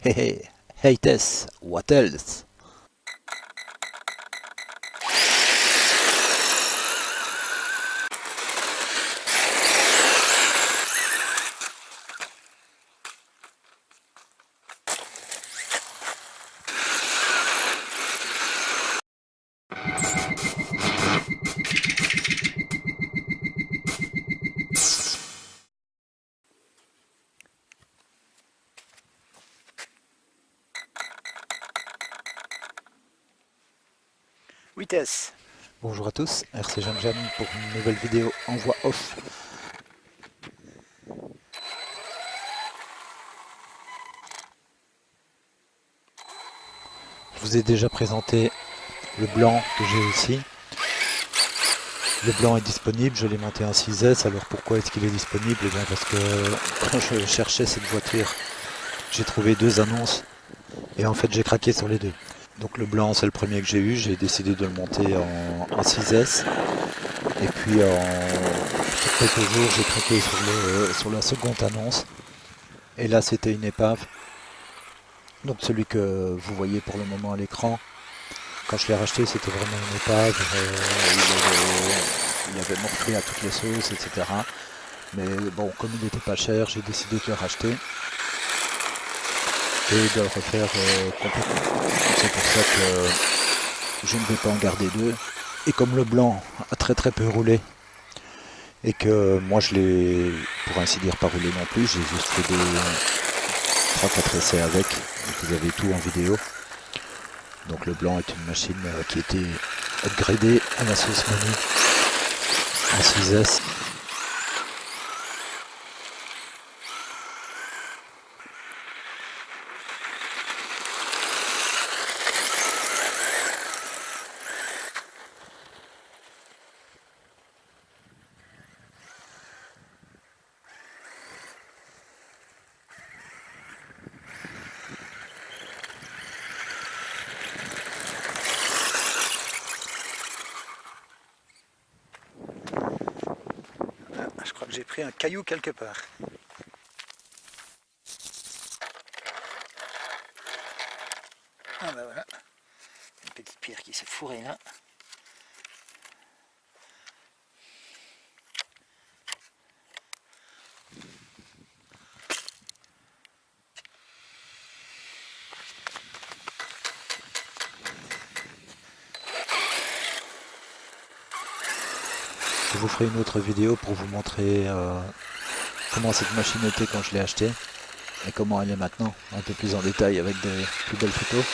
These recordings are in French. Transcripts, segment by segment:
Hey, hey, hey Tess, what else? Oui, Tess. Bonjour à tous, RC Jeanne pour une nouvelle vidéo en voix off. Je vous ai déjà présenté le blanc que j'ai aussi. Le blanc est disponible, je l'ai monté en 6S, alors pourquoi est-ce qu'il est disponible? Eh bien parce que quand je cherchais cette voiture, j'ai trouvé deux annonces et en fait j'ai craqué sur les deux. Donc le blanc c'est le premier que j'ai eu, j'ai décidé de le monter en 6S. Et puis sur quelques jours j'ai craqué sur la seconde annonce. Et là c'était une épave. Donc celui que vous voyez pour le moment à l'écran, quand je l'ai racheté c'était vraiment une épave. Il avait morflé à toutes les sauces, etc. Mais bon, comme il n'était pas cher, j'ai décidé de le racheter et de le refaire complètement. C'est pour ça que je ne vais pas en garder deux. Et comme le blanc a très très peu roulé, et que moi je l'ai, pour ainsi dire, pas roulé non plus, j'ai juste fait des 3-4 essais avec, donc vous avez tout en vidéo. Donc le blanc est une machine qui a été upgradée à la sauce menu en 6S. Ah, je crois que j'ai pris un caillou quelque part. Ah ben voilà, une petite pierre qui s'est fourrée là. Je vous ferai une autre vidéo pour vous montrer comment cette machine était quand je l'ai achetée et comment elle est maintenant, un peu plus en détail avec des plus belles photos.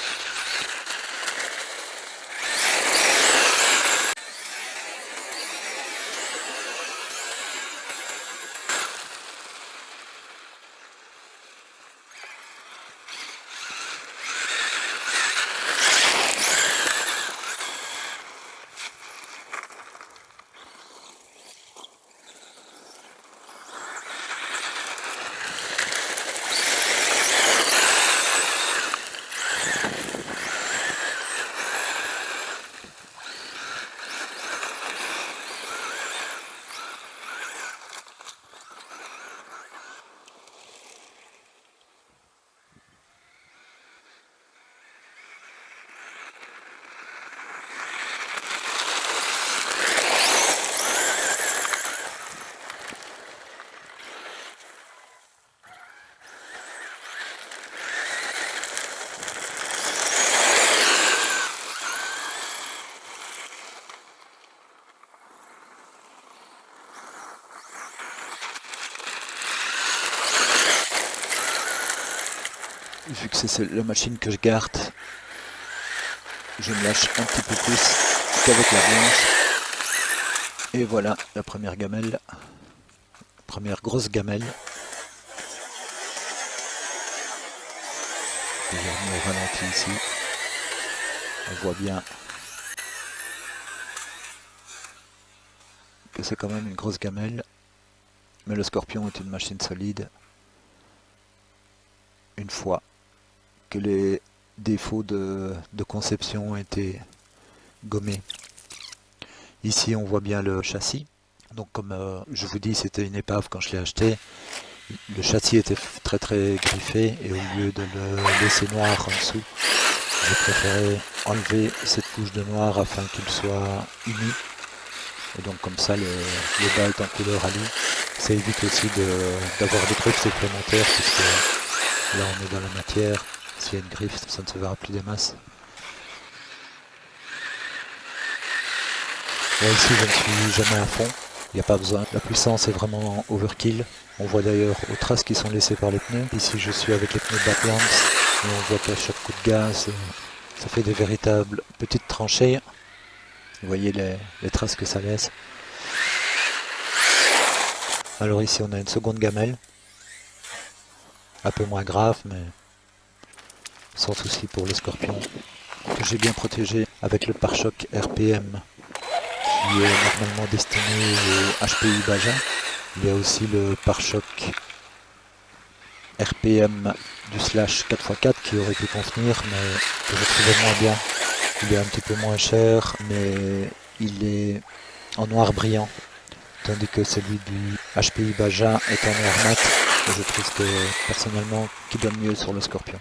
Vu que c'est la machine que je garde, je me lâche un petit peu plus qu'avec la blanche. Et voilà la première gamelle, première grosse gamelle. J'ai remis au ralenti ici. On voit bien que c'est quand même une grosse gamelle. Mais le Scorpion est une machine solide. Une fois que les défauts de conception ont été gommés. Ici on voit bien le châssis. Donc comme je vous dis, c'était une épave quand je l'ai acheté. Le châssis était très griffé et au lieu de le laisser noir en dessous, j'ai préféré enlever cette couche de noir afin qu'il soit uni. Et donc comme ça le bas est en couleur à lui. Ça évite aussi d'avoir des griffes supplémentaires puisque là on est dans la matière. S'il y a une griffe, ça ne se verra plus des masses. Là ici je ne suis jamais à fond, il n'y a pas besoin. La puissance est vraiment overkill. On voit d'ailleurs aux traces qui sont laissées par les pneus. Ici je suis avec les pneus Backlands et on voit qu'à chaque coup de gaz, ça fait des véritables petites tranchées. Vous voyez les traces que ça laisse. Alors ici on a une seconde gamelle. Un peu moins grave mais sans souci pour le Scorpion. Que j'ai bien protégé avec le pare-choc RPM qui est normalement destiné au HPI Baja. Il y a aussi le pare-choc RPM du slash 4x4 qui aurait pu convenir mais que je trouvais moins bien. Il est un petit peu moins cher mais il est en noir brillant tandis que celui du HPI Baja est en noir mat et je trouve que personnellement qu'il donne mieux sur le Scorpion.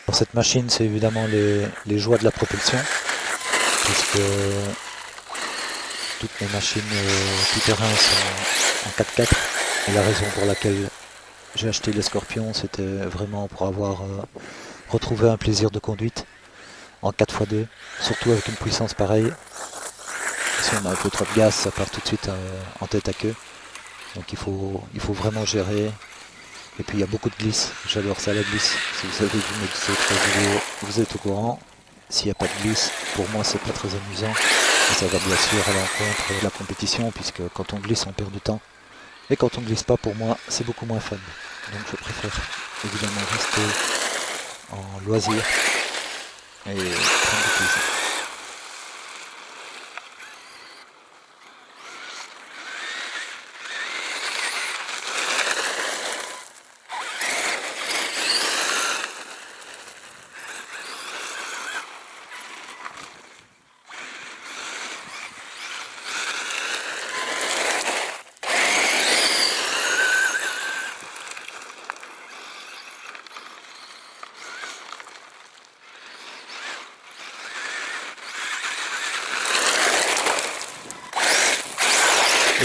Pour cette machine, c'est évidemment les joies de la propulsion, puisque toutes mes machines tout-terrain sont en 4x4. Et la raison pour laquelle j'ai acheté les Scorpions, c'était vraiment pour avoir retrouvé un plaisir de conduite en 4x2, surtout avec une puissance pareille. Si on a un peu trop de gaz, ça part tout de suite en tête à queue. Donc il faut vraiment gérer. Et puis il y a beaucoup de glisse, j'adore ça la glisse. Si vous avez vu mes autres vidéos, vous êtes au courant. S'il n'y a pas de glisse, pour moi c'est pas très amusant. Et ça va bien sûr à l'encontre de la compétition, puisque quand on glisse on perd du temps. Et quand on glisse pas, pour moi c'est beaucoup moins fun. Donc je préfère évidemment rester en loisir et prendre du plaisir.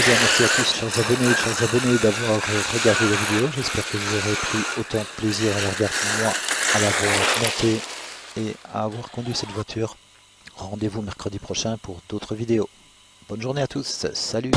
Eh bien, merci à tous, chers abonnés, d'avoir regardé la vidéo. J'espère que vous aurez pris autant de plaisir à la regarder que moi, à l'avoir montée et à avoir conduit cette voiture. Rendez-vous mercredi prochain pour d'autres vidéos. Bonne journée à tous, salut!